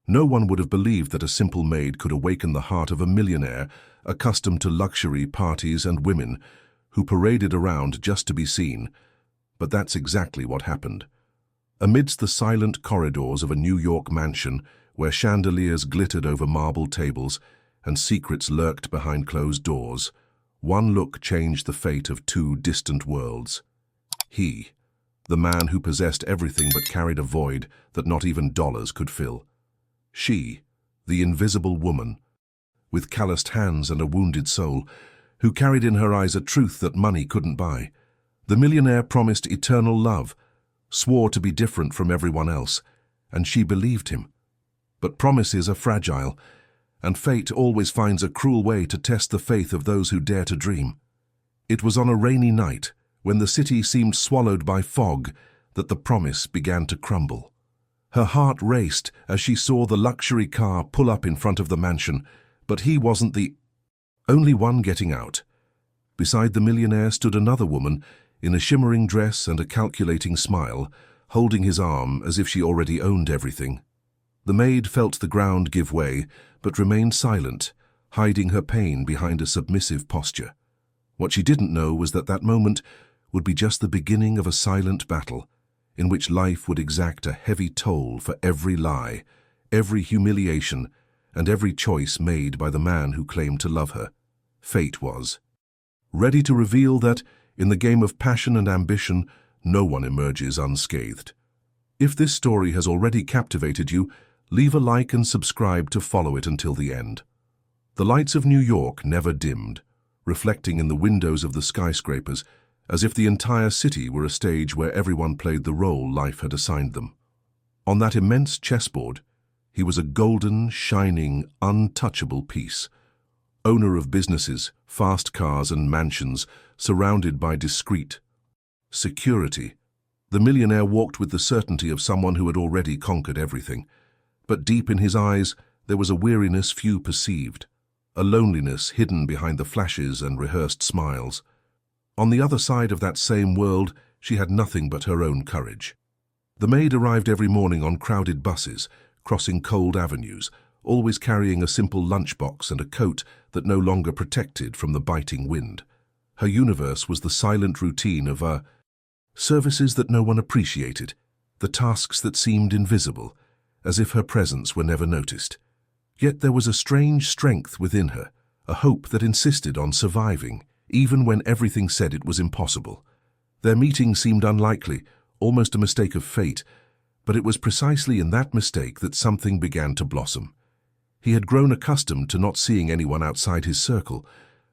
No one would have believed that a simple maid could awaken the heart of a millionaire accustomed to luxury, parties, and women who paraded around just to be seen. But that's exactly what happened. Amidst the silent corridors of a New York mansion where chandeliers glittered over marble tables and secrets lurked behind closed doors, one look changed the fate of two distant worlds. He, the man who possessed everything but carried a void that not even dollars could fill. She, the invisible woman, with calloused hands and a wounded soul, who carried in her eyes a truth that money couldn't buy. The millionaire promised eternal love, swore to be different from everyone else, and she believed him. But promises are fragile, and fate always finds a cruel way to test the faith of those who dare to dream. It was on a rainy night, when the city seemed swallowed by fog, that the promise began to crumble. Her heart raced as she saw the luxury car pull up in front of the mansion, but he wasn't the only one getting out. Beside the millionaire stood another woman, in a shimmering dress and a calculating smile, holding his arm as if she already owned everything. The maid felt the ground give way, but remained silent, hiding her pain behind a submissive posture. What she didn't know was that that moment would be just the beginning of a silent battle, in which life would exact a heavy toll for every lie, every humiliation, and every choice made by the man who claimed to love her. Fate was ready to reveal that, in the game of passion and ambition, no one emerges unscathed. If this story has already captivated you, leave a like and subscribe to follow it until the end. The lights of New York never dimmed, reflecting in the windows of the skyscrapers, as if the entire city were a stage where everyone played the role life had assigned them. On that immense chessboard, he was a golden, shining, untouchable piece, owner of businesses, fast cars and mansions, surrounded by discreet security. The millionaire walked with the certainty of someone who had already conquered everything. But deep in his eyes, there was a weariness few perceived, a loneliness hidden behind the flashes and rehearsed smiles. On the other side of that same world, she had nothing but her own courage. The maid arrived every morning on crowded buses, crossing cold avenues, always carrying a simple lunchbox and a coat that no longer protected from the biting wind. Her universe was the silent routine of services that no one appreciated, the tasks that seemed invisible, as if her presence were never noticed. Yet there was a strange strength within her, a hope that insisted on surviving, even when everything said it was impossible. Their meeting seemed unlikely, almost a mistake of fate, but it was precisely in that mistake that something began to blossom. He had grown accustomed to not seeing anyone outside his circle,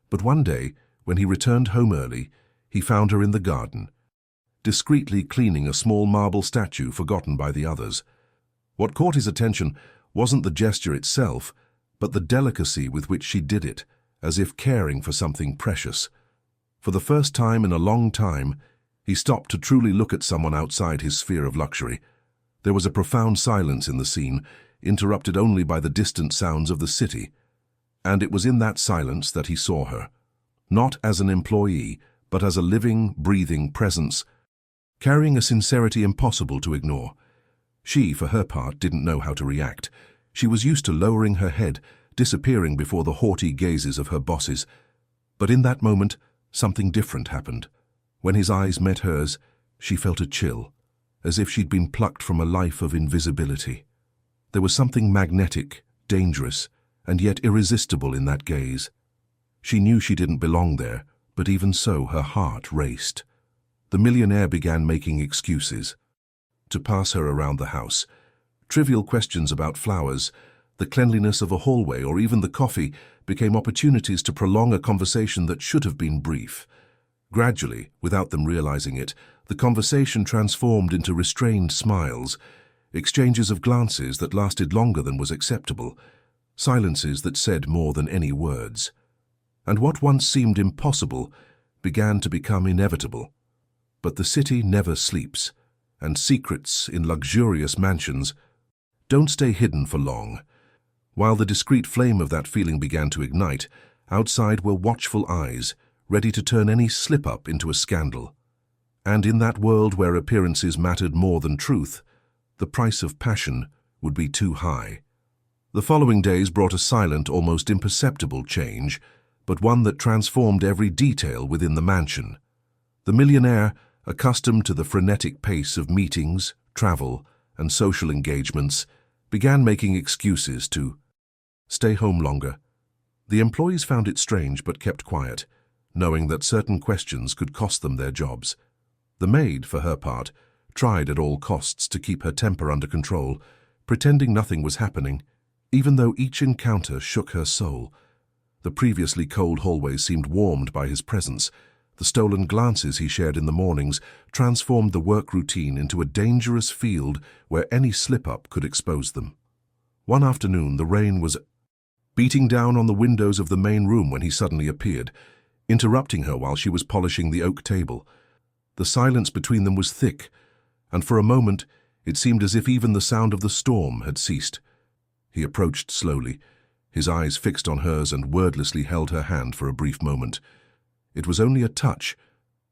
but one day, when he returned home early, he found her in the garden, discreetly cleaning a small marble statue forgotten by the others. What caught his attention wasn't the gesture itself, but the delicacy with which she did it, as if caring for something precious. For the first time in a long time, he stopped to truly look at someone outside his sphere of luxury. There was a profound silence in the scene, interrupted only by the distant sounds of the city. And it was in that silence that he saw her, not as an employee, but as a living, breathing presence, carrying a sincerity impossible to ignore. She, for her part, didn't know how to react. She was used to lowering her head, disappearing before the haughty gazes of her bosses. But in that moment, something different happened. When his eyes met hers, she felt a chill, as if she'd been plucked from a life of invisibility. There was something magnetic, dangerous, and yet irresistible in that gaze. She knew she didn't belong there, but even so her heart raced. The millionaire began making excuses to pass her around the house. Trivial questions about flowers, the cleanliness of a hallway, or even the coffee became opportunities to prolong a conversation that should have been brief. Gradually, without them realizing it, the conversation transformed into restrained smiles, exchanges of glances that lasted longer than was acceptable, silences that said more than any words. And what once seemed impossible began to become inevitable. But the city never sleeps, and secrets in luxurious mansions don't stay hidden for long. While the discreet flame of that feeling began to ignite, outside were watchful eyes, ready to turn any slip-up into a scandal. And in that world where appearances mattered more than truth, the price of passion would be too high. The following days brought a silent, almost imperceptible change, but one that transformed every detail within the mansion. The millionaire, accustomed to the frenetic pace of meetings, travel, and social engagements, began making excuses to stay home longer. The employees found it strange but kept quiet, knowing that certain questions could cost them their jobs. The maid, for her part, tried at all costs to keep her temper under control, pretending nothing was happening, even though each encounter shook her soul. The previously cold hallways seemed warmed by his presence. The stolen glances he shared in the mornings transformed the work routine into a dangerous field where any slip-up could expose them. One afternoon, the rain was beating down on the windows of the main room when he suddenly appeared, interrupting her while she was polishing the oak table. The silence between them was thick, and for a moment it seemed as if even the sound of the storm had ceased. He approached slowly, his eyes fixed on hers, and wordlessly held her hand for a brief moment. It was only a touch,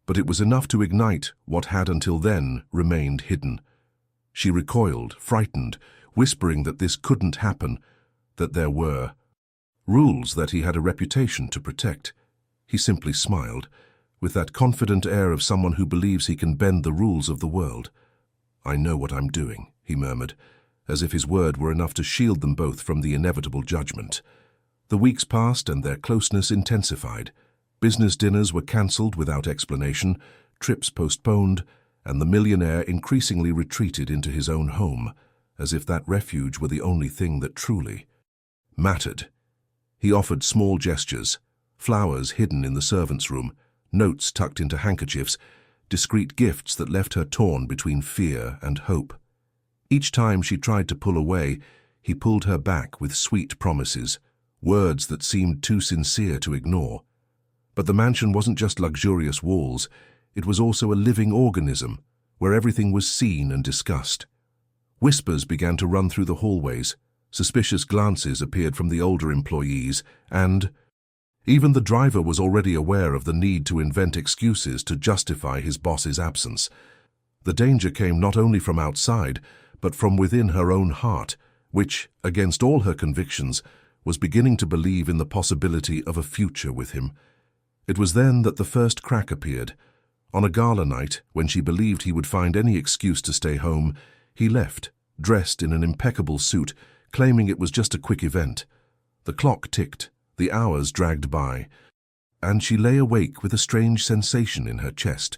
but it was enough to ignite what had until then remained hidden. She recoiled, frightened, whispering that this couldn't happen, that there were rules, that he had a reputation to protect. He simply smiled, with that confident air of someone who believes he can bend the rules of the world. "I know what I'm doing," he murmured, as if his word were enough to shield them both from the inevitable judgment. The weeks passed and their closeness intensified. Business dinners were cancelled without explanation, trips postponed, and the millionaire increasingly retreated into his own home, as if that refuge were the only thing that truly mattered. He offered small gestures, flowers hidden in the servants' room, notes tucked into handkerchiefs, discreet gifts that left her torn between fear and hope. Each time she tried to pull away, he pulled her back with sweet promises, words that seemed too sincere to ignore. But the mansion wasn't just luxurious walls, it was also a living organism, where everything was seen and discussed. Whispers began to run through the hallways, suspicious glances appeared from the older employees, and even the driver was already aware of the need to invent excuses to justify his boss's absence. The danger came not only from outside, but from within her own heart, which, against all her convictions, was beginning to believe in the possibility of a future with him. It was then that the first crack appeared. On a gala night, when she believed he would find any excuse to stay home, he left, dressed in an impeccable suit, claiming it was just a quick event. The clock ticked, the hours dragged by, and she lay awake with a strange sensation in her chest.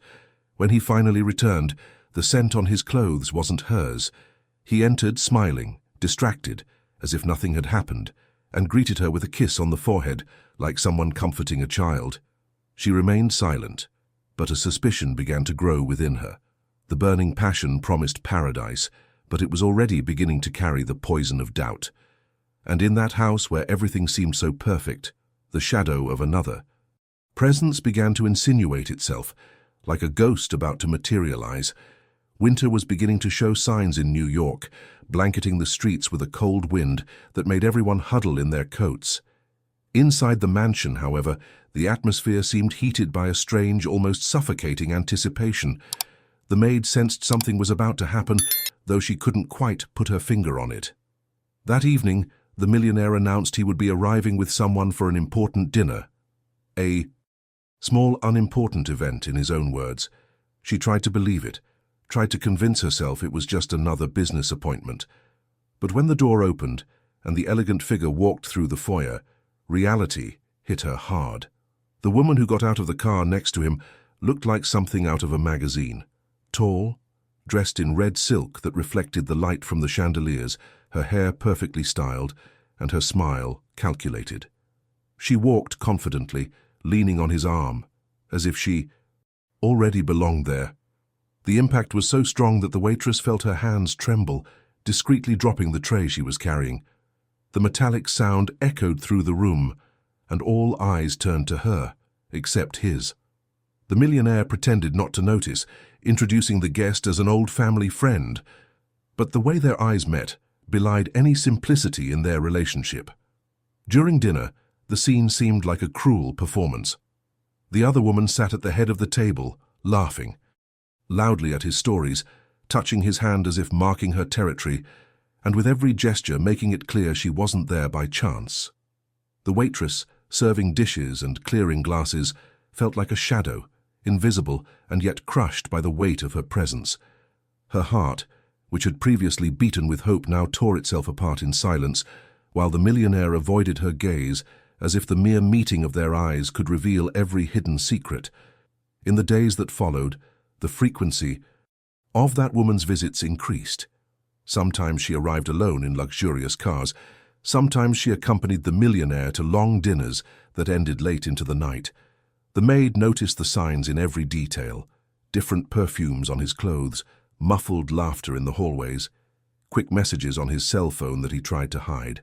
When he finally returned, the scent on his clothes wasn't hers. He entered smiling, distracted, as if nothing had happened, and greeted her with a kiss on the forehead, like someone comforting a child. She remained silent, but a suspicion began to grow within her. The burning passion promised paradise, but it was already beginning to carry the poison of doubt. And in that house where everything seemed so perfect, the shadow of another presence began to insinuate itself, like a ghost about to materialize. Winter was beginning to show signs in New York, blanketing the streets with a cold wind that made everyone huddle in their coats. Inside the mansion, however, the atmosphere seemed heated by a strange, almost suffocating anticipation. The maid sensed something was about to happen, though she couldn't quite put her finger on it. That evening, the millionaire announced he would be arriving with someone for an important dinner. A small, unimportant event, in his own words. She tried to believe it, tried to convince herself it was just another business appointment. But when the door opened and the elegant figure walked through the foyer, reality hit her hard. The woman who got out of the car next to him looked like something out of a magazine. Tall, dressed in red silk that reflected the light from the chandeliers, her hair perfectly styled, and her smile calculated. She walked confidently, leaning on his arm, as if she already belonged there. The impact was so strong that the waitress felt her hands tremble, discreetly dropping the tray she was carrying. The metallic sound echoed through the room, and all eyes turned to her, except his. The millionaire pretended not to notice, introducing the guest as an old family friend, but the way their eyes met belied any simplicity in their relationship. During dinner, the scene seemed like a cruel performance. The other woman sat at the head of the table, laughing loudly at his stories, touching his hand as if marking her territory, and with every gesture making it clear she wasn't there by chance. The waitress, serving dishes and clearing glasses, felt like a shadow, invisible and yet crushed by the weight of her presence. Her heart, which had previously beaten with hope, now tore itself apart in silence, while the millionaire avoided her gaze as if the mere meeting of their eyes could reveal every hidden secret. In the days that followed, the frequency of that woman's visits increased. Sometimes she arrived alone in luxurious cars. Sometimes she accompanied the millionaire to long dinners that ended late into the night. The maid noticed the signs in every detail: different perfumes on his clothes, muffled laughter in the hallways, quick messages on his cell phone that he tried to hide.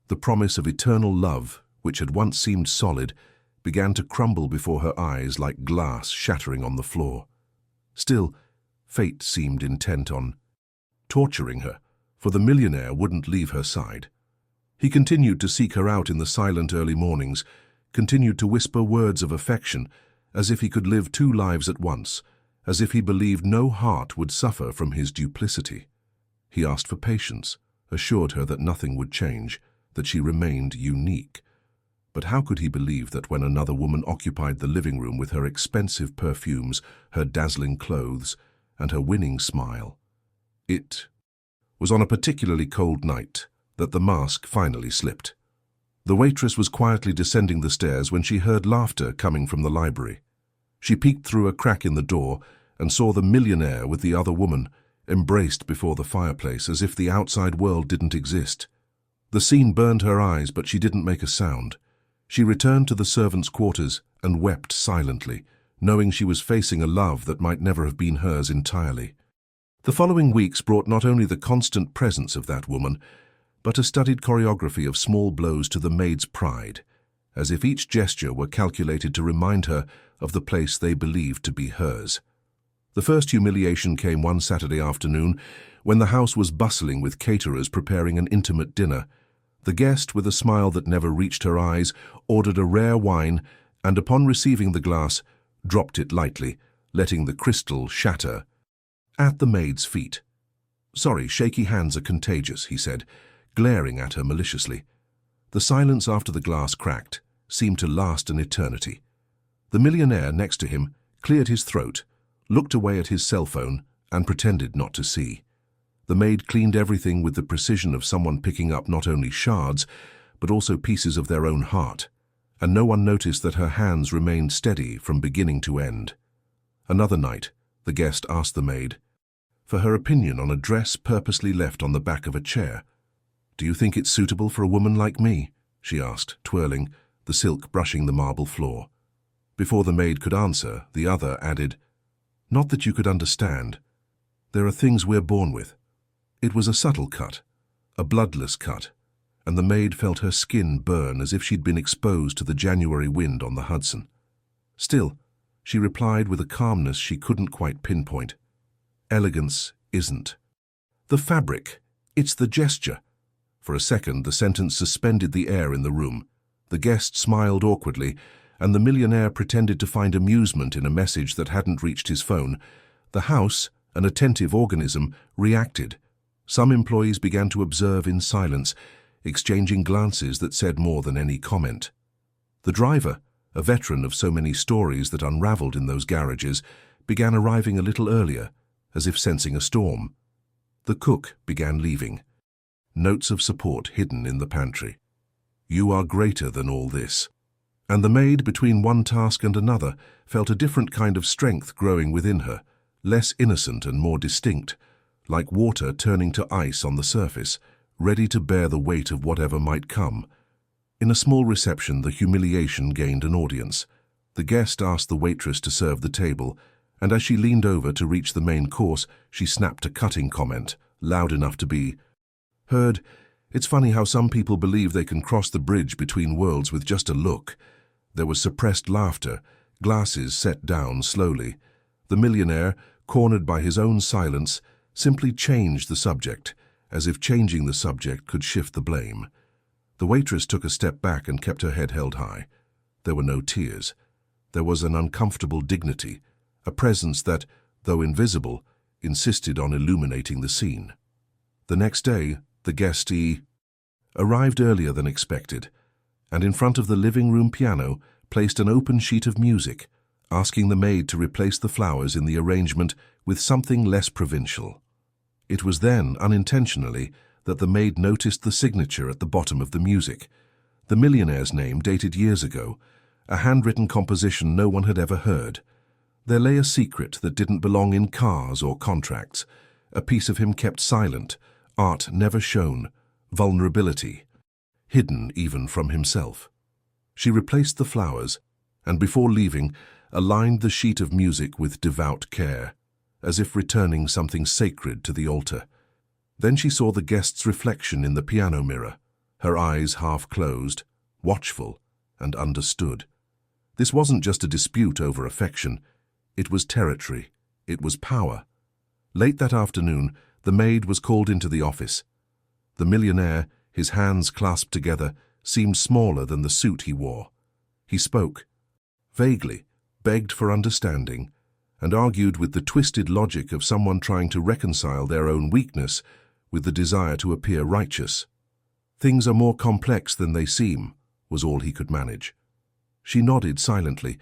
The promise of eternal love, which had once seemed solid, began to crumble before her eyes like glass shattering on the floor. Still, fate seemed intent on torturing her, for the millionaire wouldn't leave her side. He continued to seek her out in the silent early mornings, continued to whisper words of affection, as if he could live two lives at once, as if he believed no heart would suffer from his duplicity. He asked for patience, assured her that nothing would change, that she remained unique. But how could he believe that when another woman occupied the living room with her expensive perfumes, her dazzling clothes, and her winning smile? It was on a particularly cold night that the mask finally slipped. The waitress was quietly descending the stairs when she heard laughter coming from the library. She peeked through a crack in the door and saw the millionaire with the other woman, embraced before the fireplace as if the outside world didn't exist. The scene burned her eyes, but she didn't make a sound. She returned to the servants' quarters and wept silently, knowing she was facing a love that might never have been hers entirely. The following weeks brought not only the constant presence of that woman, but a studied choreography of small blows to the maid's pride, as if each gesture were calculated to remind her of the place they believed to be hers. The first humiliation came one Saturday afternoon when the house was bustling with caterers preparing an intimate dinner. The guest, with a smile that never reached her eyes, ordered a rare wine and, upon receiving the glass, dropped it lightly, letting the crystal shatter at the maid's feet. "Sorry, shaky hands are contagious," he said, glaring at her maliciously. The silence after the glass cracked seemed to last an eternity. The millionaire next to him cleared his throat, looked away at his cell phone, and pretended not to see. The maid cleaned everything with the precision of someone picking up not only shards, but also pieces of their own heart, and no one noticed that her hands remained steady from beginning to end. Another night, the guest asked the maid for her opinion on a dress purposely left on the back of a chair. "Do you think it's suitable for a woman like me?" she asked, twirling, the silk brushing the marble floor. Before the maid could answer, the other added, "Not that you could understand. There are things we're born with." It was a subtle cut, a bloodless cut, and the maid felt her skin burn as if she'd been exposed to the January wind on the Hudson. Still, she replied with a calmness she couldn't quite pinpoint, "Elegance isn't the fabric, it's the gesture." For a second, the sentence suspended the air in the room. The guest smiled awkwardly, and the millionaire pretended to find amusement in a message that hadn't reached his phone. The house, an attentive organism, reacted. Some employees began to observe in silence, exchanging glances that said more than any comment. The driver, a veteran of so many stories that unraveled in those garages, began arriving a little earlier, as if sensing a storm. The cook began leaving, notes of support hidden in the pantry. "You are greater than all this." And the maid, between one task and another, felt a different kind of strength growing within her, less innocent and more distinct, like water turning to ice on the surface, ready to bear the weight of whatever might come. In a small reception, the humiliation gained an audience. The guest asked the waitress to serve the table, and as she leaned over to reach the main course, she snapped a cutting comment, loud enough to be heard. "It's funny how some people believe they can cross the bridge between worlds with just a look." There was suppressed laughter, glasses set down slowly. The millionaire, cornered by his own silence, simply changed the subject, as if changing the subject could shift the blame. The waitress took a step back and kept her head held high. There were no tears. There was an uncomfortable dignity, a presence that, though invisible, insisted on illuminating the scene. The next day, the guestee arrived earlier than expected, and in front of the living room piano placed an open sheet of music, asking the maid to replace the flowers in the arrangement with something less provincial. It was then, unintentionally, that the maid noticed the signature at the bottom of the music. The millionaire's name dated years ago, a handwritten composition no one had ever heard. There lay a secret that didn't belong in cars or contracts, a piece of him kept silent, art never shown, vulnerability, hidden even from himself. She replaced the flowers, and before leaving, aligned the sheet of music with devout care, as if returning something sacred to the altar. Then she saw the guest's reflection in the piano mirror, her eyes half closed, watchful, and understood. This wasn't just a dispute over affection, it was territory, it was power. Late that afternoon, the maid was called into the office. The millionaire, his hands clasped together, seemed smaller than the suit he wore. He spoke, vaguely, begged for understanding, and argued with the twisted logic of someone trying to reconcile their own weakness with the desire to appear righteous. "Things are more complex than they seem," was all he could manage. She nodded silently,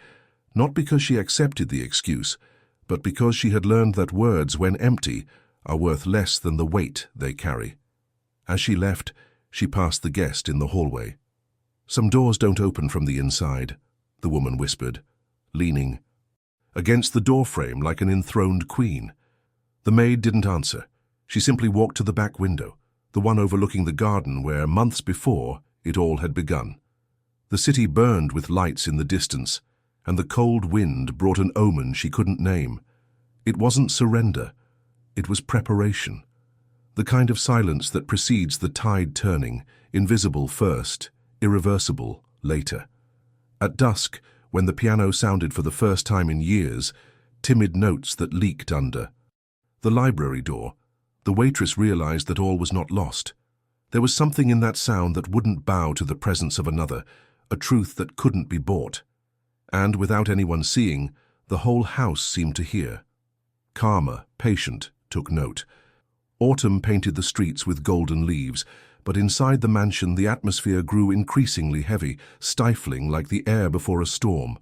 not because she accepted the excuse, but because she had learned that words, when empty, are worth less than the weight they carry. As she left, she passed the guest in the hallway. "Some doors don't open from the inside," the woman whispered, leaning against the doorframe like an enthroned queen. The maid didn't answer. She simply walked to the back window, the one overlooking the garden where, months before, it all had begun. The city burned with lights in the distance, and the cold wind brought an omen she couldn't name. It wasn't surrender, it was preparation. The kind of silence that precedes the tide turning, invisible first, irreversible later. At dusk, when the piano sounded for the first time in years, timid notes that leaked under the library door, the waitress realized that all was not lost. There was something in that sound that wouldn't bow to the presence of another, a truth that couldn't be bought. And without anyone seeing, the whole house seemed to hear. Karma, patient, took note. Autumn painted the streets with golden leaves, but inside the mansion the atmosphere grew increasingly heavy, stifling like the air before a storm.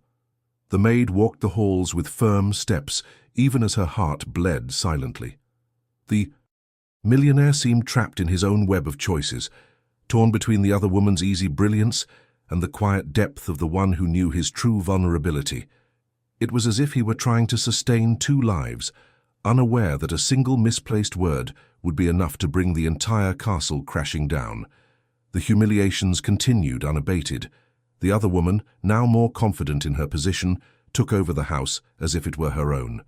The maid walked the halls with firm steps, even as her heart bled silently. The millionaire seemed trapped in his own web of choices, torn between the other woman's easy brilliance and the quiet depth of the one who knew his true vulnerability. It was as if he were trying to sustain two lives, unaware that a single misplaced word would be enough to bring the entire castle crashing down. The humiliations continued unabated. The other woman, now more confident in her position, took over the house as if it were her own.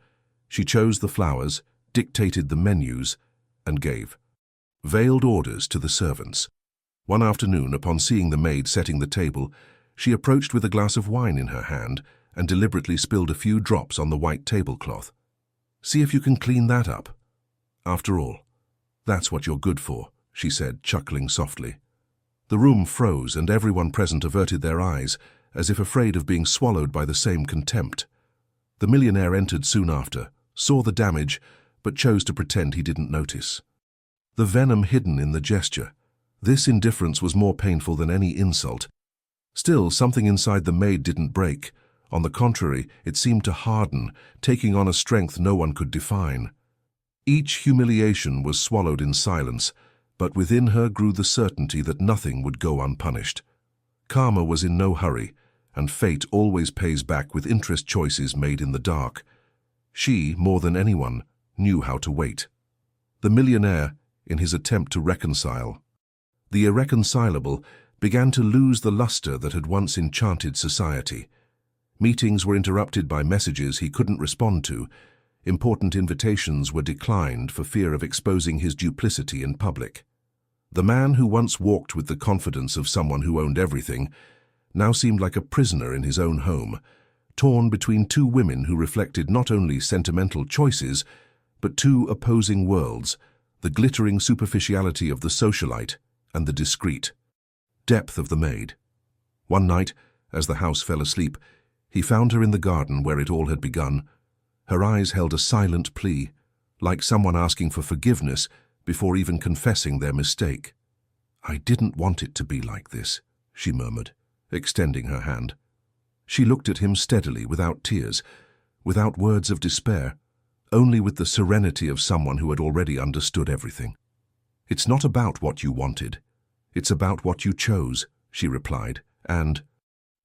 She chose the flowers, dictated the menus, and gave veiled orders to the servants. One afternoon, upon seeing the maid setting the table, she approached with a glass of wine in her hand and deliberately spilled a few drops on the white tablecloth. "See if you can clean that up. After all, that's what you're good for," she said, chuckling softly. The room froze and everyone present averted their eyes, as if afraid of being swallowed by the same contempt. The millionaire entered soon after, saw the damage, but chose to pretend he didn't notice. The venom hidden in the gesture. This indifference was more painful than any insult. Still, something inside the maid didn't break. On the contrary, it seemed to harden, taking on a strength no one could define. Each humiliation was swallowed in silence, but within her grew the certainty that nothing would go unpunished. Karma was in no hurry, and fate always pays back with interest choices made in the dark. She, more than anyone, knew how to wait. The millionaire, in his attempt to reconcile the irreconcilable, began to lose the luster that had once enchanted society. Meetings were interrupted by messages he couldn't respond to. Important invitations were declined for fear of exposing his duplicity in public. The man who once walked with the confidence of someone who owned everything now seemed like a prisoner in his own home, torn between two women who reflected not only sentimental choices, but two opposing worlds, the glittering superficiality of the socialite and the discreet depth of the maid. One night, as the house fell asleep, he found her in the garden where it all had begun. Her eyes held a silent plea, like someone asking for forgiveness before even confessing their mistake. "I didn't want it to be like this," she murmured, extending her hand. She looked at him steadily, without tears, without words of despair, only with the serenity of someone who had already understood everything. "It's not about what you wanted. It's about what you chose," she replied, and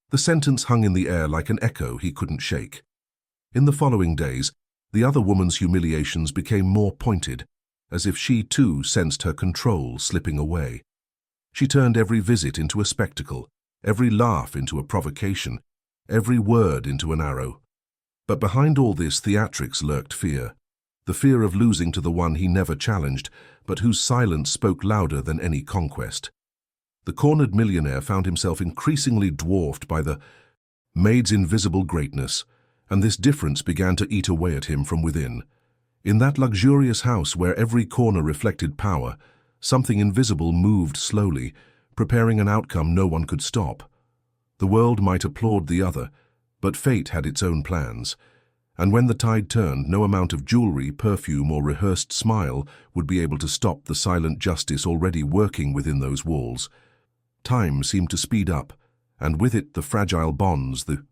the sentence hung in the air like an echo he couldn't shake. In the following days, the other woman's humiliations became more pointed, as if she too sensed her control slipping away. She turned every visit into a spectacle, every laugh into a provocation, every word into an arrow. But behind all this theatrics lurked fear, the fear of losing to the one he never challenged, but whose silence spoke louder than any conquest. The cornered millionaire found himself increasingly dwarfed by the maid's invisible greatness, and this difference began to eat away at him from within. In that luxurious house where every corner reflected power, something invisible moved slowly, preparing an outcome no one could stop. The world might applaud the other, but fate had its own plans, and when the tide turned, no amount of jewelry, perfume, or rehearsed smile would be able to stop the silent justice already working within those walls. Time seemed to speed up, and with it the fragile bonds the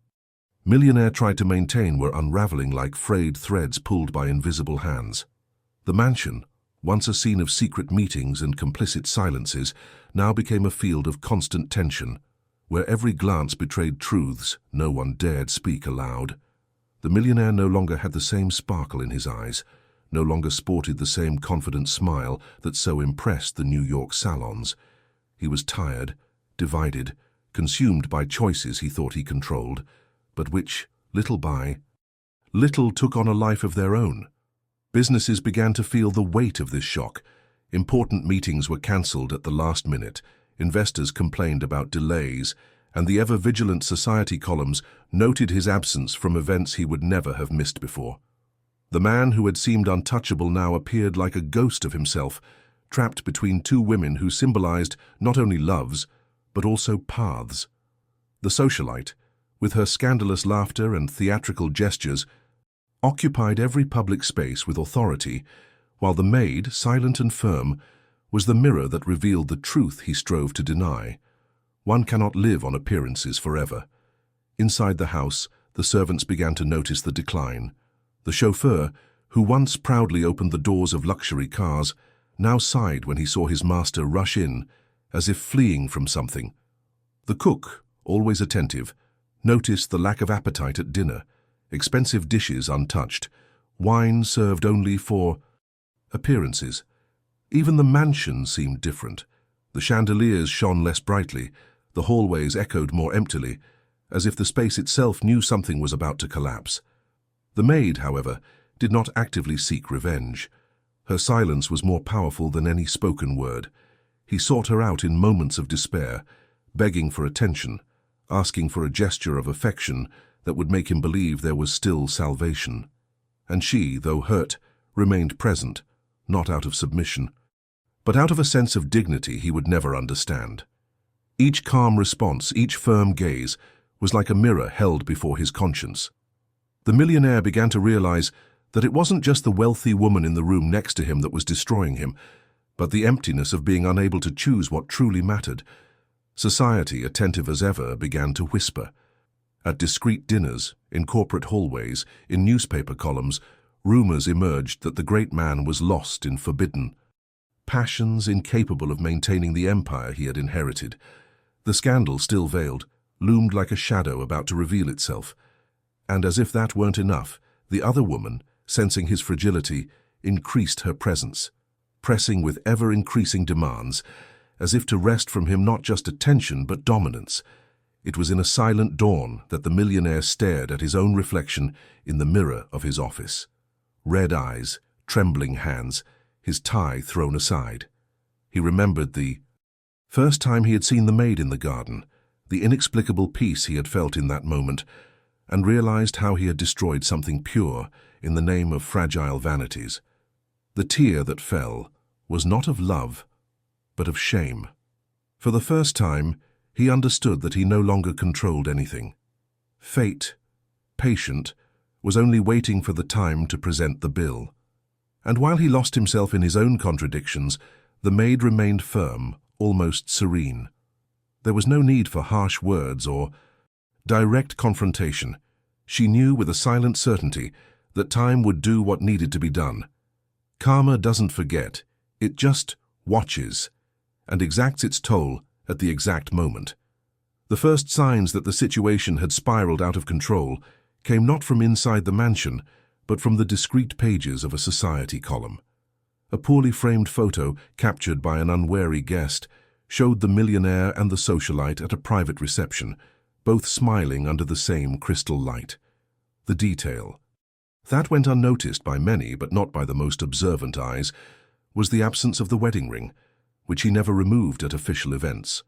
millionaire tried to maintain were unraveling like frayed threads pulled by invisible hands. The mansion, once a scene of secret meetings and complicit silences, now became a field of constant tension, where every glance betrayed truths no one dared speak aloud. The millionaire no longer had the same sparkle in his eyes, no longer sported the same confident smile that so impressed the New York salons. He was tired, divided, consumed by choices he thought he controlled, but which, little by little, took on a life of their own. Businesses began to feel the weight of this shock. Important meetings were cancelled at the last minute, investors complained about delays, and the ever-vigilant society columns noted his absence from events he would never have missed before. The man who had seemed untouchable now appeared like a ghost of himself, trapped between two women who symbolized not only loves, but also paths. The socialite, with her scandalous laughter and theatrical gestures, occupied every public space with authority, while the maid, silent and firm, was the mirror that revealed the truth he strove to deny. One cannot live on appearances forever. Inside the house, the servants began to notice the decline. The chauffeur, who once proudly opened the doors of luxury cars, now sighed when he saw his master rush in, as if fleeing from something. The cook, always attentive, noticed the lack of appetite at dinner, expensive dishes untouched, wine served only for appearances. Even the mansion seemed different. The chandeliers shone less brightly, the hallways echoed more emptily, as if the space itself knew something was about to collapse. The maid, however, did not actively seek revenge. Her silence was more powerful than any spoken word. He sought her out in moments of despair, begging for attention, asking for a gesture of affection that would make him believe there was still salvation. And she, though hurt, remained present, not out of submission, but out of a sense of dignity he would never understand. Each calm response, each firm gaze, was like a mirror held before his conscience. The millionaire began to realize that it wasn't just the wealthy woman in the room next to him that was destroying him, but the emptiness of being unable to choose what truly mattered. Society, attentive as ever, began to whisper. At discreet dinners, in corporate hallways, in newspaper columns, rumors emerged that the great man was lost in forbidden passions, incapable of maintaining the empire he had inherited. The scandal, still veiled, loomed like a shadow about to reveal itself. And as if that weren't enough, the other woman, sensing his fragility, increased her presence, pressing with ever-increasing demands, as if to wrest from him not just attention but dominance. It was in a silent dawn that the millionaire stared at his own reflection in the mirror of his office. Red eyes, trembling hands, his tie thrown aside. He remembered the first time he had seen the maid in the garden, the inexplicable peace he had felt in that moment, and realized how he had destroyed something pure in the name of fragile vanities. The tear that fell was not of love, but of shame. For the first time, he understood that he no longer controlled anything. Fate, patient, was only waiting for the time to present the bill. And while he lost himself in his own contradictions, the maid remained firm, almost serene. There was no need for harsh words or direct confrontation. She knew with a silent certainty that time would do what needed to be done. Karma doesn't forget, it just watches and exacts its toll at the exact moment. The first signs that the situation had spiraled out of control came not from inside the mansion, but from the discreet pages of a society column. A poorly framed photo, captured by an unwary guest, showed the millionaire and the socialite at a private reception, both smiling under the same crystal light. The detail that went unnoticed by many, but not by the most observant eyes, was the absence of the wedding ring, which he never removed at official events.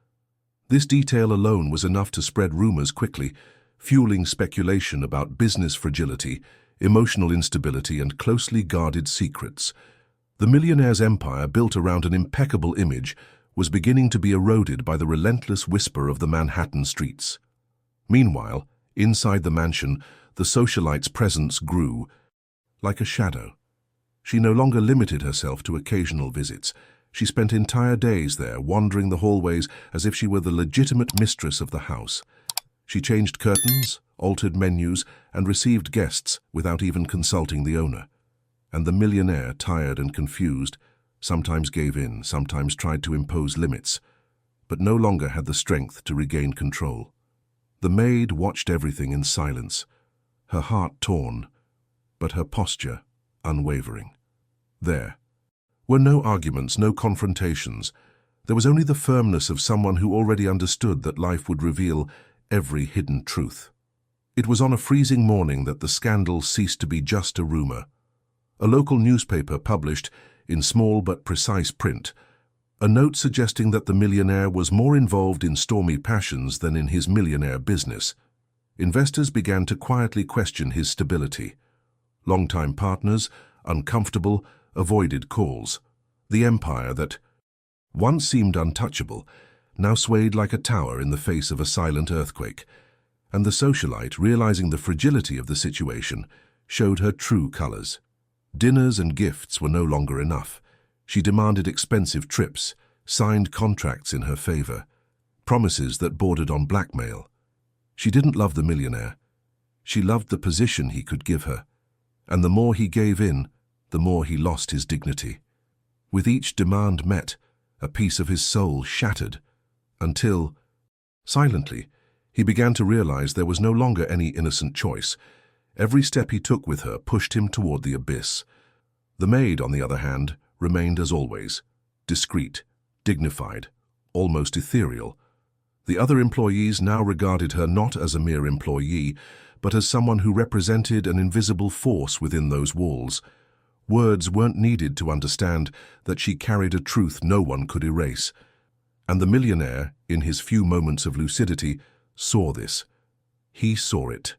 This detail alone was enough to spread rumors quickly, fueling speculation about business fragility, emotional instability, and closely guarded secrets. The millionaire's empire, built around an impeccable image, was beginning to be eroded by the relentless whisper of the Manhattan streets. Meanwhile, inside the mansion, the socialite's presence grew like a shadow. She no longer limited herself to occasional visits. She spent entire days there, wandering the hallways as if she were the legitimate mistress of the house. She changed curtains, altered menus, and received guests without even consulting the owner. And the millionaire, tired and confused, sometimes gave in, sometimes tried to impose limits, but no longer had the strength to regain control. The maid watched everything in silence, her heart torn, but her posture unwavering. There were no arguments, no confrontations. There was only the firmness of someone who already understood that life would reveal every hidden truth. It was on a freezing morning that the scandal ceased to be just a rumor. A local newspaper published, in small but precise print, a note suggesting that the millionaire was more involved in stormy passions than in his millionaire business. Investors began to quietly question his stability. Longtime partners, uncomfortable, avoided calls. The empire that once seemed untouchable now swayed like a tower in the face of a silent earthquake. And the socialite, realizing the fragility of the situation, showed her true colors. Dinners and gifts were no longer enough. She demanded expensive trips, signed contracts in her favor, promises that bordered on blackmail. She didn't love the millionaire. She loved the position he could give her. And the more he gave in, the more he lost his dignity. With each demand met, a piece of his soul shattered, until, silently, he began to realize there was no longer any innocent choice. Every step he took with her pushed him toward the abyss. The maid, on the other hand, remained as always, discreet, dignified, almost ethereal. The other employees now regarded her not as a mere employee, but as someone who represented an invisible force within those walls. Words weren't needed to understand that she carried a truth no one could erase. And the millionaire, in his few moments of lucidity, saw this. He saw it,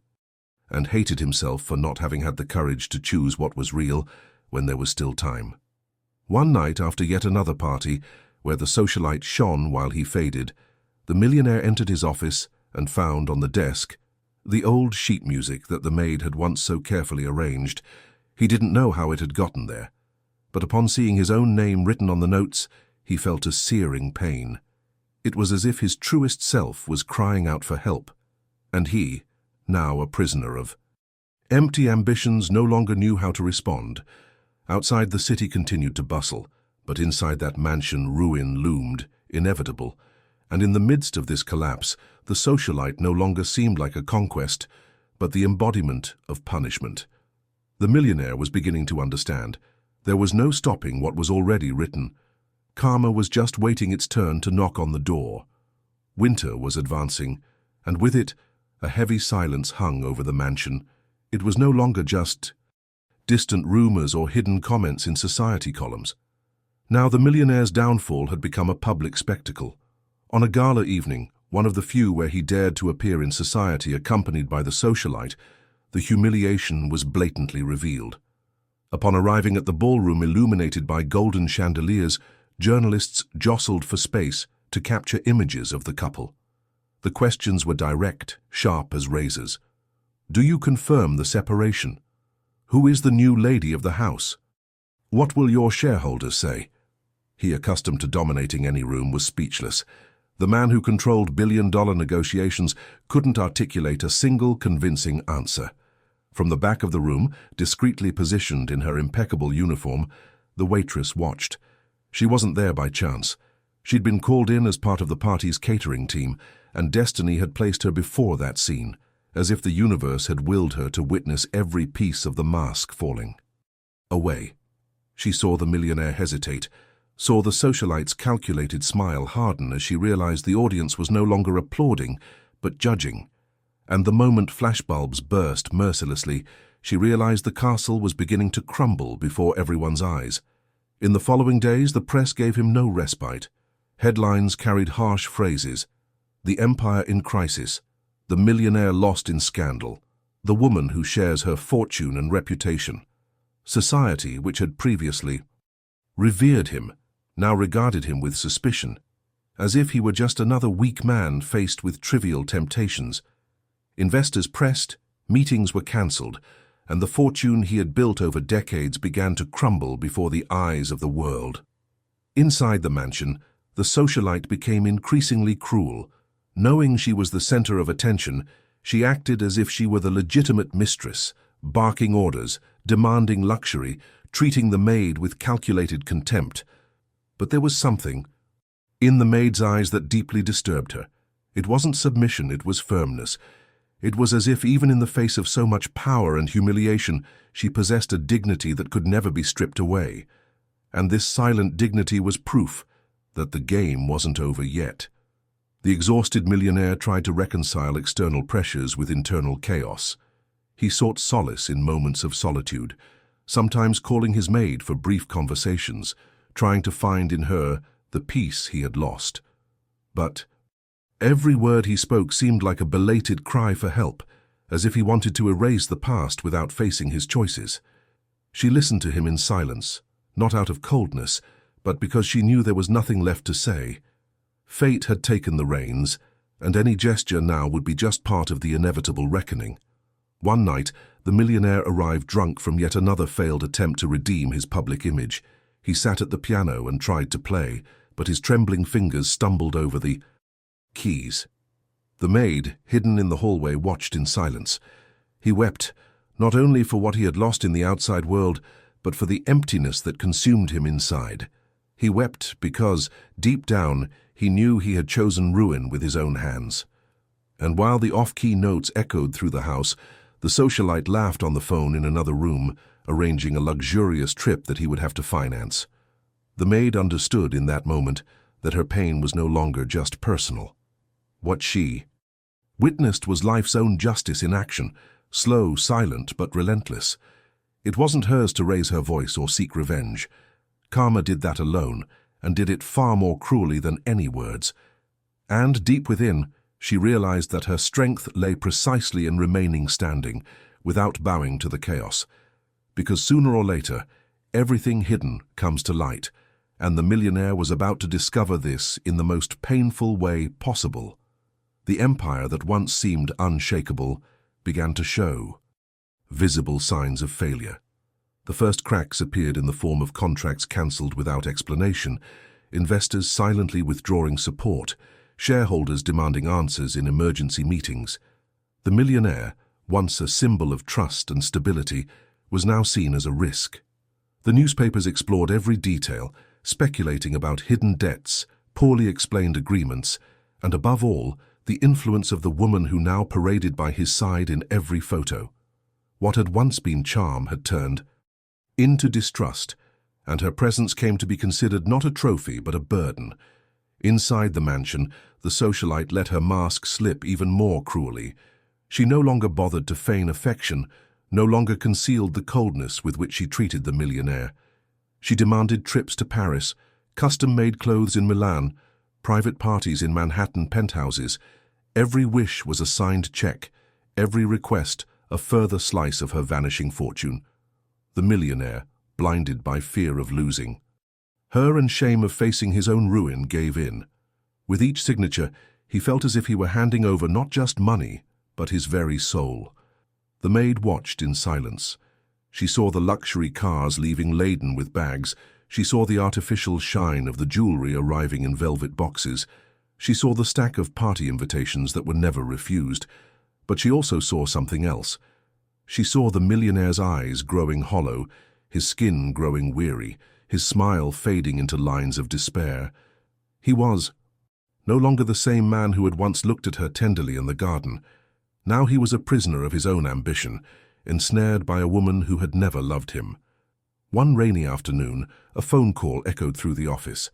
and hated himself for not having had the courage to choose what was real when there was still time. One night, after yet another party, where the socialite shone while he faded, the millionaire entered his office and found on the desk the old sheet music that the maid had once so carefully arranged. He didn't know how it had gotten there, but upon seeing his own name written on the notes, he felt a searing pain. It was as if his truest self was crying out for help, and he, now a prisoner of empty ambitions, no longer knew how to respond. Outside, the city continued to bustle, but inside that mansion ruin loomed, inevitable. And in the midst of this collapse, the socialite no longer seemed like a conquest, but the embodiment of punishment. The millionaire was beginning to understand. There was no stopping what was already written. Karma was just waiting its turn to knock on the door. Winter was advancing, and with it, a heavy silence hung over the mansion. It was no longer just distant rumors or hidden comments in society columns. Now the millionaire's downfall had become a public spectacle. On a gala evening, one of the few where he dared to appear in society accompanied by the socialite, the humiliation was blatantly revealed. Upon arriving at the ballroom illuminated by golden chandeliers, journalists jostled for space to capture images of the couple. The questions were direct, sharp as razors. Do you confirm the separation? Who is the new lady of the house? "What will your shareholders say?" He, accustomed to dominating any room, was speechless. The man who controlled billion-dollar negotiations couldn't articulate a single convincing answer. From the back of the room, discreetly positioned in her impeccable uniform, the waitress watched. She wasn't there by chance. She'd been called in as part of the party's catering team, and destiny had placed her before that scene, as if the universe had willed her to witness every piece of the mask falling. Away. She saw the millionaire hesitate, saw the socialite's calculated smile harden as she realized the audience was no longer applauding, but judging. And the moment flashbulbs burst mercilessly, she realized the castle was beginning to crumble before everyone's eyes. In the following days, the press gave him no respite. Headlines carried harsh phrases: "The empire in crisis," "The millionaire lost in scandal," "The woman who shares her fortune and reputation." Society, which had previously revered him, now regarded him with suspicion, as if he were just another weak man faced with trivial temptations. Investors pressed, meetings were cancelled, and the fortune he had built over decades began to crumble before the eyes of the world. Inside the mansion, the socialite became increasingly cruel. Knowing she was the center of attention, she acted as if she were the legitimate mistress, barking orders, demanding luxury, treating the maid with calculated contempt. But there was something in the maid's eyes that deeply disturbed her. It wasn't submission, it was firmness. It was as if even in the face of so much power and humiliation, she possessed a dignity that could never be stripped away. And this silent dignity was proof that the game wasn't over yet. The exhausted millionaire tried to reconcile external pressures with internal chaos. He sought solace in moments of solitude, sometimes calling his maid for brief conversations, trying to find in her the peace he had lost. But every word he spoke seemed like a belated cry for help, as if he wanted to erase the past without facing his choices. She listened to him in silence, not out of coldness, but because she knew there was nothing left to say. Fate had taken the reins, and any gesture now would be just part of the inevitable reckoning. One night, the millionaire arrived drunk from yet another failed attempt to redeem his public image. He sat at the piano and tried to play, but his trembling fingers stumbled over the keys. The maid, hidden in the hallway, watched in silence. He wept, not only for what he had lost in the outside world, but for the emptiness that consumed him inside. He wept because, deep down, he knew he had chosen ruin with his own hands. And while the off-key notes echoed through the house, the socialite laughed on the phone in another room, arranging a luxurious trip that he would have to finance. The maid understood in that moment that her pain was no longer just personal. What she witnessed was life's own justice in action, slow, silent, but relentless. It wasn't hers to raise her voice or seek revenge. Karma did that alone, and did it far more cruelly than any words. And deep within, she realized that her strength lay precisely in remaining standing, without bowing to the chaos. Because sooner or later, everything hidden comes to light, and the millionaire was about to discover this in the most painful way possible. The empire that once seemed unshakable began to show visible signs of failure. The first cracks appeared in the form of contracts cancelled without explanation, investors silently withdrawing support, shareholders demanding answers in emergency meetings. The millionaire, once a symbol of trust and stability, was now seen as a risk. The newspapers explored every detail, speculating about hidden debts, poorly explained agreements, and above all, the influence of the woman who now paraded by his side in every photo. What had once been charm had turned into distrust, and her presence came to be considered not a trophy but a burden. Inside the mansion, the socialite let her mask slip even more cruelly. She no longer bothered to feign affection, no longer concealed the coldness with which she treated the millionaire. She demanded trips to Paris, custom-made clothes in Milan, private parties in Manhattan penthouses. Every wish was a signed check, every request a further slice of her vanishing fortune. The millionaire, blinded by fear of losing her and shame of facing his own ruin, gave in. With each signature, he felt as if he were handing over not just money, but his very soul. The maid watched in silence. She saw the luxury cars leaving laden with bags. She saw the artificial shine of the jewelry arriving in velvet boxes. She saw the stack of party invitations that were never refused. But she also saw something else. She saw the millionaire's eyes growing hollow, his skin growing weary, his smile fading into lines of despair. He was no longer the same man who had once looked at her tenderly in the garden. Now he was a prisoner of his own ambition, ensnared by a woman who had never loved him. One rainy afternoon, a phone call echoed through the office.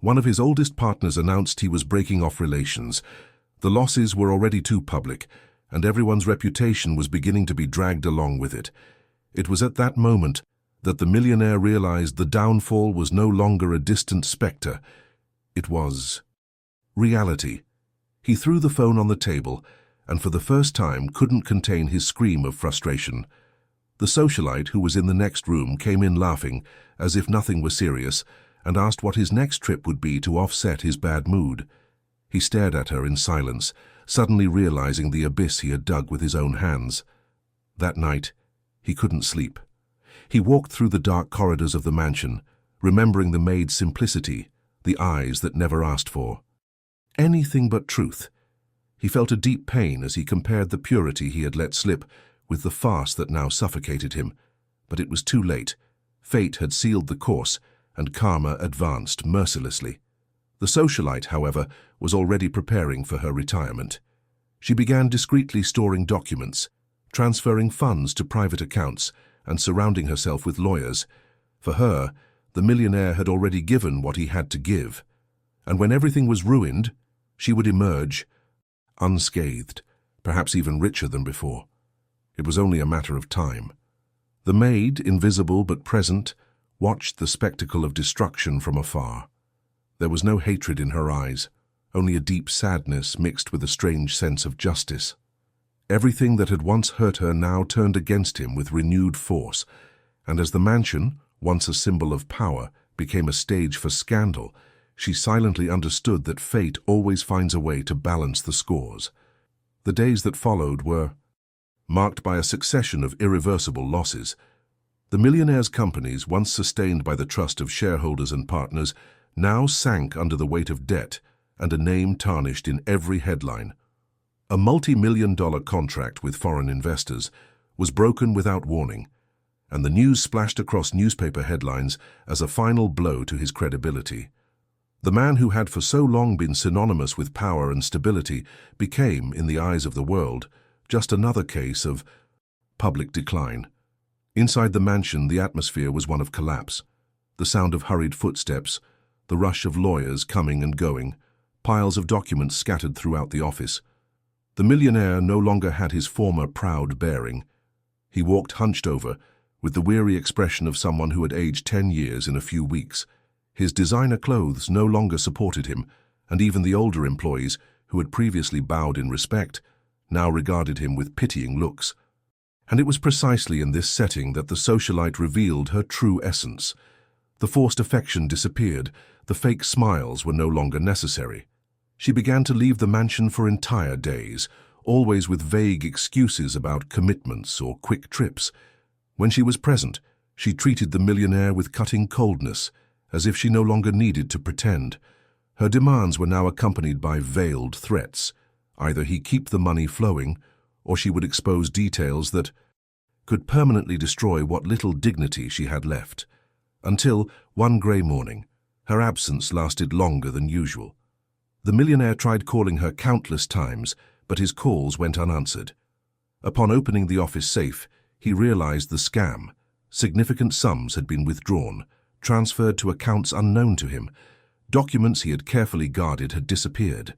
One of his oldest partners announced he was breaking off relations. The losses were already too public, and everyone's reputation was beginning to be dragged along with it. It was at that moment that the millionaire realized the downfall was no longer a distant specter. It was reality. He threw the phone on the table, and for the first time couldn't contain his scream of frustration. The socialite who was in the next room came in laughing, as if nothing were serious, and asked what his next trip would be to offset his bad mood. He stared at her in silence, suddenly realizing the abyss he had dug with his own hands. That night, he couldn't sleep. He walked through the dark corridors of the mansion, remembering the maid's simplicity, the eyes that never asked for anything but truth. He felt a deep pain as he compared the purity he had let slip with the farce that now suffocated him. But it was too late. Fate had sealed the course, and karma advanced mercilessly. The socialite, however, was already preparing for her retirement. She began discreetly storing documents, transferring funds to private accounts, and surrounding herself with lawyers. For her, the millionaire had already given what he had to give, and when everything was ruined, she would emerge unscathed, perhaps even richer than before. It was only a matter of time. The maid, invisible but present, watched the spectacle of destruction from afar. There was no hatred in her eyes, only a deep sadness mixed with a strange sense of justice. Everything that had once hurt her now turned against him with renewed force, and as the mansion, once a symbol of power, became a stage for scandal, she silently understood that fate always finds a way to balance the scores. The days that followed were marked by a succession of irreversible losses. The millionaire's companies, once sustained by the trust of shareholders and partners, now sank under the weight of debt and a name tarnished in every headline. A multi-million-dollar contract with foreign investors was broken without warning, and the news splashed across newspaper headlines as a final blow to his credibility. The man who had for so long been synonymous with power and stability became, in the eyes of the world, just another case of public decline. Inside the mansion, the atmosphere was one of collapse. The sound of hurried footsteps, the rush of lawyers coming and going, piles of documents scattered throughout the office. The millionaire no longer had his former proud bearing. He walked hunched over, with the weary expression of someone who had aged 10 years in a few weeks. His designer clothes no longer supported him, and even the older employees, who had previously bowed in respect, now regarded him with pitying looks. And it was precisely in this setting that the socialite revealed her true essence. The forced affection disappeared, the fake smiles were no longer necessary. She began to leave the mansion for entire days, always with vague excuses about commitments or quick trips. When she was present, she treated the millionaire with cutting coldness, as if she no longer needed to pretend. Her demands were now accompanied by veiled threats. Either he keep the money flowing, or she would expose details that could permanently destroy what little dignity she had left. Until, one grey morning, her absence lasted longer than usual. The millionaire tried calling her countless times, but his calls went unanswered. Upon opening the office safe, he realized the scam. Significant sums had been withdrawn, transferred to accounts unknown to him. Documents he had carefully guarded had disappeared.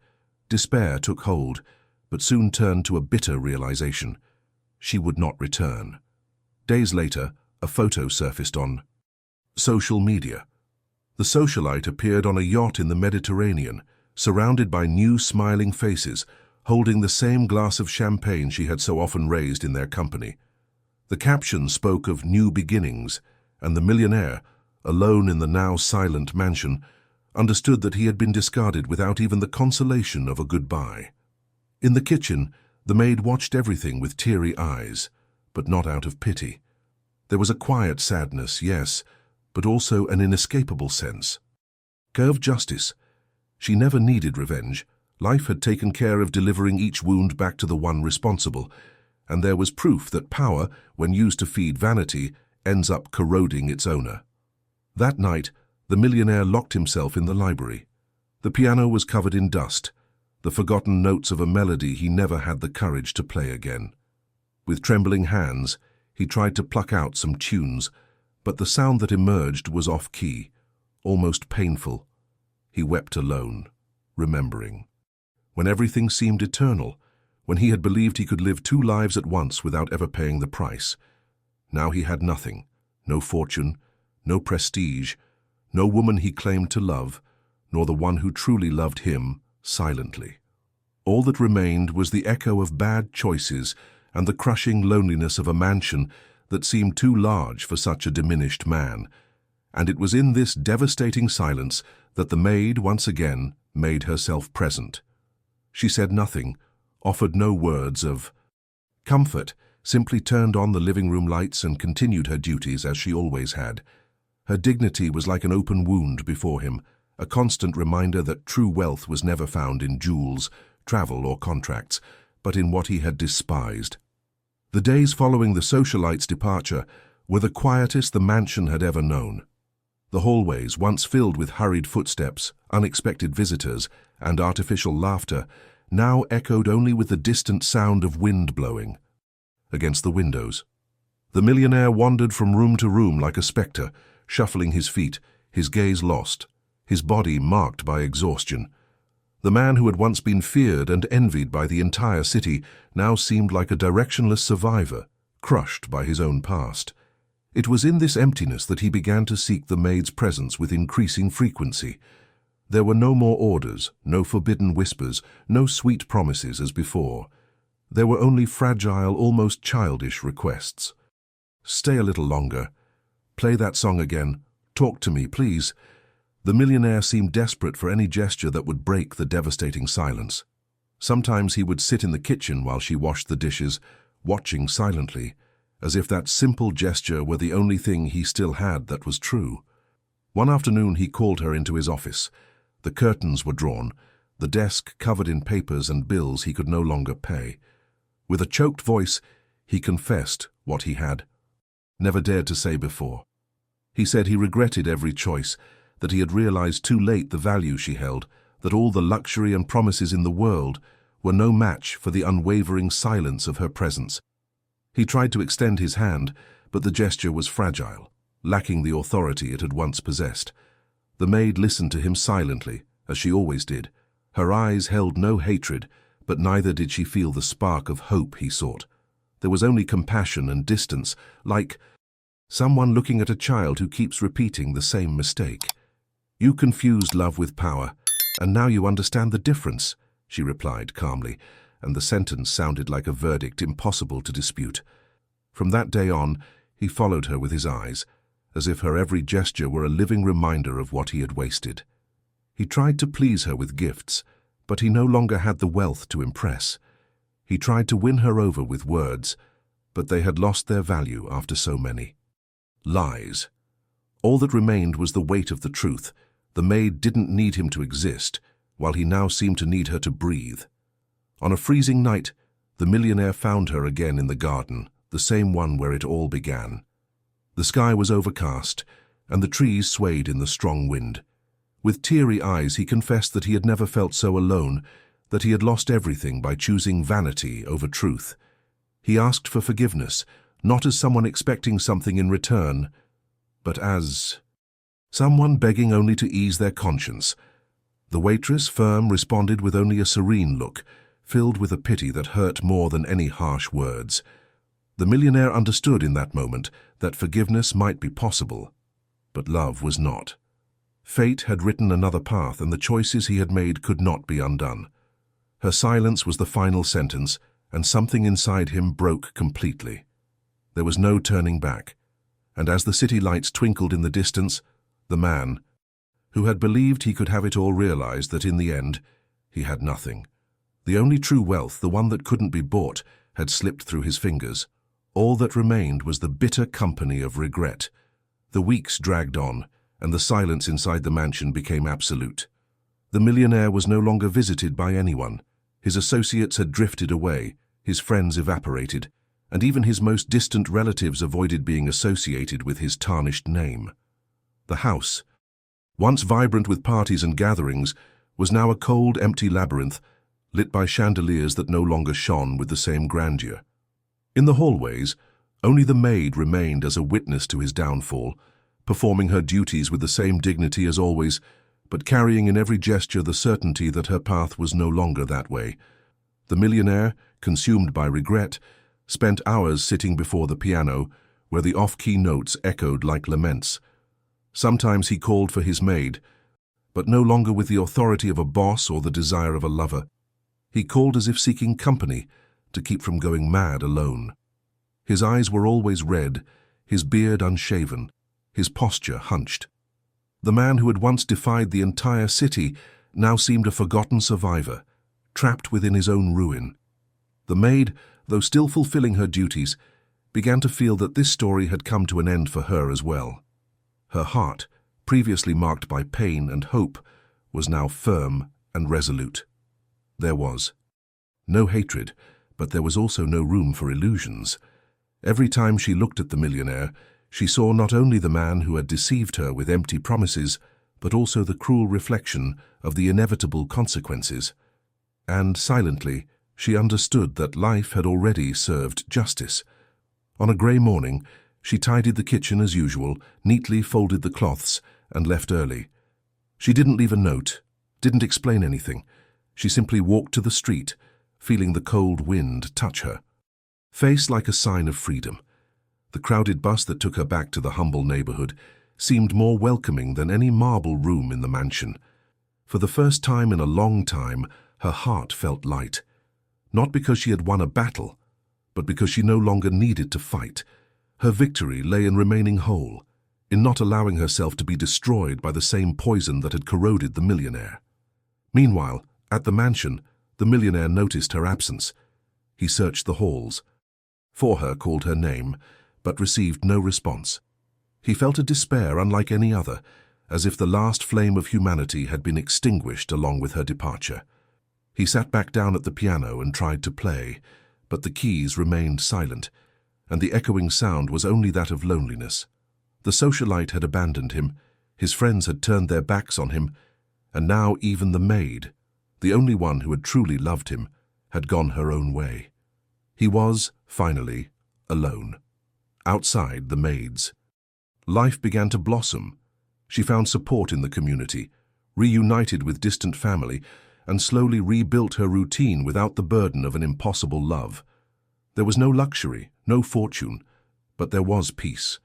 Despair took hold, but soon turned to a bitter realization. She would not return. Days later, a photo surfaced on social media. The socialite appeared on a yacht in the Mediterranean, surrounded by new smiling faces, holding the same glass of champagne she had so often raised in their company. The caption spoke of new beginnings, and the millionaire, alone in the now silent mansion, understood that he had been discarded without even the consolation of a goodbye. In the kitchen, the maid watched everything with teary eyes, but not out of pity. There was a quiet sadness, yes, but also an inescapable sense. Curve justice. She never needed revenge. Life had taken care of delivering each wound back to the one responsible, and there was proof that power, when used to feed vanity, ends up corroding its owner. That night, the millionaire locked himself in the library. The piano was covered in dust, the forgotten notes of a melody he never had the courage to play again. With trembling hands, he tried to pluck out some tunes, but the sound that emerged was off-key, almost painful. He wept alone, remembering. When everything seemed eternal, when he had believed he could live two lives at once without ever paying the price. Now he had nothing, no fortune, no prestige, no woman he claimed to love, nor the one who truly loved him silently. All that remained was the echo of bad choices and the crushing loneliness of a mansion that seemed too large for such a diminished man. And it was in this devastating silence that the maid once again made herself present. She said nothing, offered no words of comfort, simply turned on the living room lights and continued her duties as she always had. Her dignity was like an open wound before him, a constant reminder that true wealth was never found in jewels, travel or contracts, but in what he had despised. The days following the socialite's departure were the quietest the mansion had ever known. The hallways, once filled with hurried footsteps, unexpected visitors, and artificial laughter, now echoed only with the distant sound of wind blowing against the windows. The millionaire wandered from room to room like a spectre, shuffling his feet, his gaze lost, his body marked by exhaustion. The man who had once been feared and envied by the entire city now seemed like a directionless survivor, crushed by his own past. It was in this emptiness that he began to seek the maid's presence with increasing frequency. There were no more orders, no forbidden whispers, no sweet promises as before. There were only fragile, almost childish requests. "Stay a little longer. Play that song again. Talk to me, please." The millionaire seemed desperate for any gesture that would break the devastating silence. Sometimes he would sit in the kitchen while she washed the dishes, watching silently, as if that simple gesture were the only thing he still had that was true. One afternoon he called her into his office. The curtains were drawn, the desk covered in papers and bills he could no longer pay. With a choked voice, he confessed what he had never dared to say before. He said he regretted every choice, that he had realized too late the value she held, that all the luxury and promises in the world were no match for the unwavering silence of her presence. He tried to extend his hand, but the gesture was fragile, lacking the authority it had once possessed. The maid listened to him silently, as she always did. Her eyes held no hatred, but neither did she feel the spark of hope he sought. There was only compassion and distance, like someone looking at a child who keeps repeating the same mistake. "You confused love with power, and now you understand the difference," she replied calmly, and the sentence sounded like a verdict impossible to dispute. From that day on, he followed her with his eyes, as if her every gesture were a living reminder of what he had wasted. He tried to please her with gifts, but he no longer had the wealth to impress. He tried to win her over with words, but they had lost their value after so many lies. All that remained was the weight of the truth. The maid didn't need him to exist, while he now seemed to need her to breathe. On a freezing night, the millionaire found her again in the garden, the same one where it all began. The sky was overcast, and the trees swayed in the strong wind. With teary eyes, he confessed that he had never felt so alone, that he had lost everything by choosing vanity over truth. He asked for forgiveness, not as someone expecting something in return, but as someone begging only to ease their conscience. The waitress, firm, responded with only a serene look, filled with a pity that hurt more than any harsh words. The millionaire understood in that moment that forgiveness might be possible, but love was not. Fate had written another path, and the choices he had made could not be undone. Her silence was the final sentence, and something inside him broke completely. There was no turning back, and as the city lights twinkled in the distance, the man, who had believed he could have it all, realized that in the end, he had nothing. The only true wealth, the one that couldn't be bought, had slipped through his fingers. All that remained was the bitter company of regret. The weeks dragged on, and the silence inside the mansion became absolute. The millionaire was no longer visited by anyone. His associates had drifted away, his friends evaporated, and even his most distant relatives avoided being associated with his tarnished name. The house, once vibrant with parties and gatherings, was now a cold, empty labyrinth, lit by chandeliers that no longer shone with the same grandeur. In the hallways, only the maid remained as a witness to his downfall, performing her duties with the same dignity as always, but carrying in every gesture the certainty that her path was no longer that way. The millionaire, consumed by regret, spent hours sitting before the piano, where the off-key notes echoed like laments. Sometimes he called for his maid, but no longer with the authority of a boss or the desire of a lover. He called as if seeking company, to keep from going mad alone. His eyes were always red, his beard unshaven, his posture hunched. The man who had once defied the entire city now seemed a forgotten survivor, trapped within his own ruin. The maid, though still fulfilling her duties, began to feel that this story had come to an end for her as well. Her heart, previously marked by pain and hope, was now firm and resolute. There was no hatred, but there was also no room for illusions. Every time she looked at the millionaire, she saw not only the man who had deceived her with empty promises, but also the cruel reflection of the inevitable consequences. And silently, she understood that life had already served justice. On a grey morning, she tidied the kitchen as usual, neatly folded the cloths, and left early. She didn't leave a note, didn't explain anything. She simply walked to the street, feeling the cold wind touch her. Face like a sign of freedom. The crowded bus that took her back to the humble neighborhood seemed more welcoming than any marble room in the mansion. For the first time in a long time, her heart felt light. Not because she had won a battle, but because she no longer needed to fight. Her victory lay in remaining whole, in not allowing herself to be destroyed by the same poison that had corroded the millionaire. Meanwhile, at the mansion, the millionaire noticed her absence. He searched the halls. For her called her name, but received no response. He felt a despair unlike any other, as if the last flame of humanity had been extinguished along with her departure. He sat back down at the piano and tried to play, but the keys remained silent, and the echoing sound was only that of loneliness. The socialite had abandoned him, his friends had turned their backs on him, and now even the maid, the only one who had truly loved him, had gone her own way. He was, finally, alone. Outside the maids. Life began to blossom. She found support in the community, reunited with distant family, and slowly rebuilt her routine without the burden of an impossible love. There was no luxury, no fortune, but there was peace.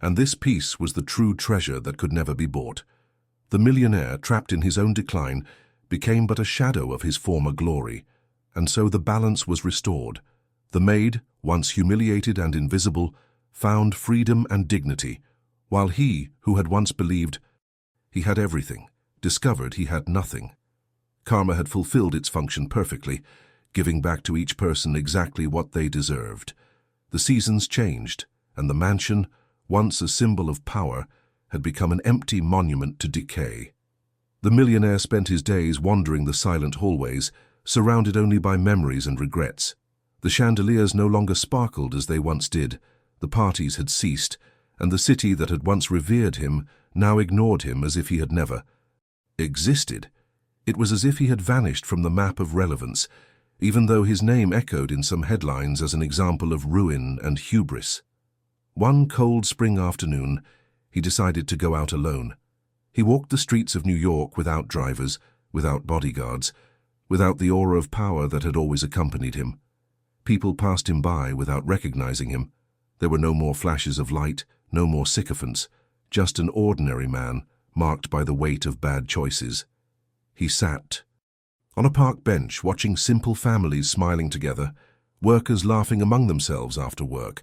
And this peace was the true treasure that could never be bought. The millionaire, trapped in his own decline, became but a shadow of his former glory, and so the balance was restored. The maid, once humiliated and invisible, found freedom and dignity, while he, who had once believed he had everything, discovered he had nothing. Karma had fulfilled its function perfectly, giving back to each person exactly what they deserved. The seasons changed, and the mansion, once a symbol of power, had become an empty monument to decay. The millionaire spent his days wandering the silent hallways, surrounded only by memories and regrets. The chandeliers no longer sparkled as they once did, the parties had ceased, and the city that had once revered him now ignored him as if he had never existed. It was as if he had vanished from the map of relevance, even though his name echoed in some headlines as an example of ruin and hubris. One cold spring afternoon, he decided to go out alone. He walked the streets of New York without drivers, without bodyguards, without the aura of power that had always accompanied him. People passed him by without recognizing him. There were no more flashes of light, no more sycophants, just an ordinary man, marked by the weight of bad choices. He sat on a park bench, watching simple families smiling together, workers laughing among themselves after work,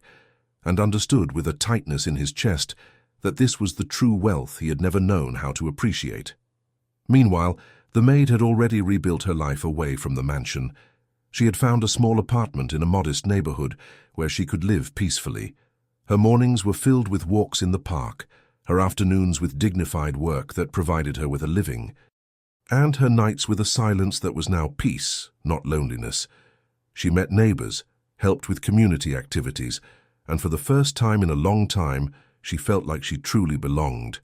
and understood with a tightness in his chest that this was the true wealth he had never known how to appreciate. Meanwhile, the maid had already rebuilt her life away from the mansion. She had found a small apartment in a modest neighborhood where she could live peacefully. Her mornings were filled with walks in the park, her afternoons with dignified work that provided her with a living, and her nights with a silence that was now peace, not loneliness. She met neighbors, helped with community activities, and for the first time in a long time, she felt like she truly belonged.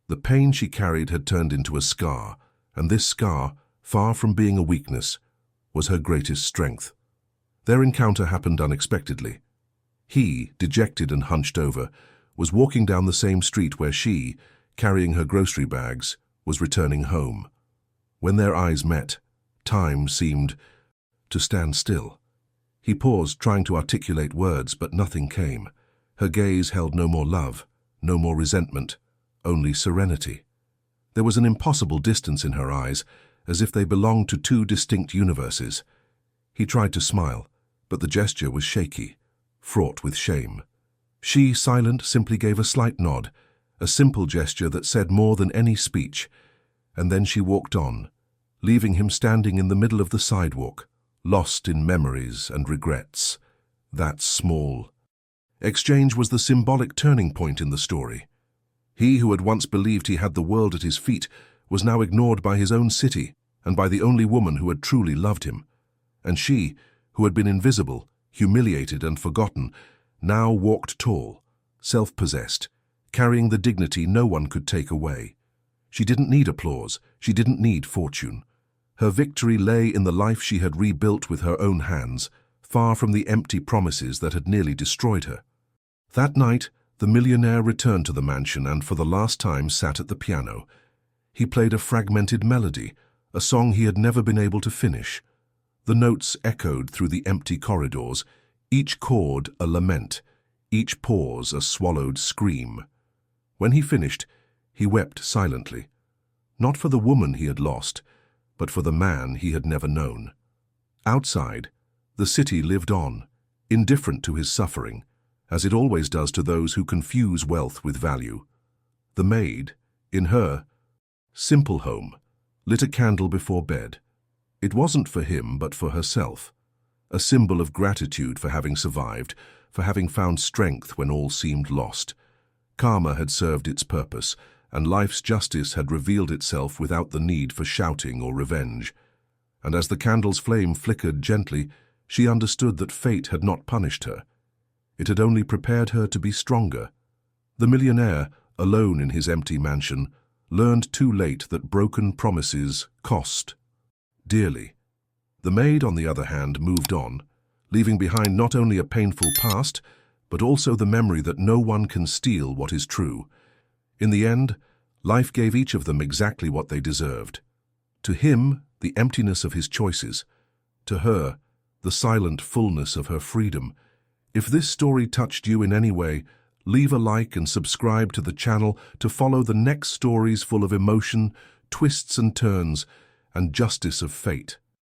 The pain she carried had turned into a scar, and this scar, far from being a weakness, was her greatest strength. Their encounter happened unexpectedly. He, dejected and hunched over, was walking down the same street where she, carrying her grocery bags, was returning home. When their eyes met, time seemed to stand still. He paused, trying to articulate words, but nothing came. Her gaze held no more love, no more resentment, only serenity. There was an impossible distance in her eyes, as if they belonged to two distinct universes. He tried to smile, but the gesture was shaky, fraught with shame. She, silent, simply gave a slight nod, a simple gesture that said more than any speech, and then she walked on, leaving him standing in the middle of the sidewalk, lost in memories and regrets. That small exchange was the symbolic turning point in the story. He who had once believed he had the world at his feet was now ignored by his own city and by the only woman who had truly loved him. And she, who had been invisible, humiliated and forgotten, now walked tall, self-possessed, carrying the dignity no one could take away. She didn't need applause, she didn't need fortune. Her victory lay in the life she had rebuilt with her own hands, far from the empty promises that had nearly destroyed her. That night, the millionaire returned to the mansion and for the last time sat at the piano. He played a fragmented melody, a song he had never been able to finish. The notes echoed through the empty corridors, each chord a lament, each pause a swallowed scream. When he finished, he wept silently, not for the woman he had lost, but for the man he had never known. Outside, the city lived on, indifferent to his suffering, as it always does to those who confuse wealth with value. The maid, in her simple home, lit a candle before bed. It wasn't for him, but for herself, a symbol of gratitude for having survived, for having found strength when all seemed lost. Karma had served its purpose, and life's justice had revealed itself without the need for shouting or revenge. And as the candle's flame flickered gently, she understood that fate had not punished her. It had only prepared her to be stronger. The millionaire, alone in his empty mansion, learned too late that broken promises cost dearly. The maid, on the other hand, moved on, leaving behind not only a painful past, but also the memory that no one can steal what is true. In the end, life gave each of them exactly what they deserved. To him, the emptiness of his choices. To her, the silent fullness of her freedom. If this story touched you in any way, leave a like and subscribe to the channel to follow the next stories full of emotion, twists and turns, and justice of fate.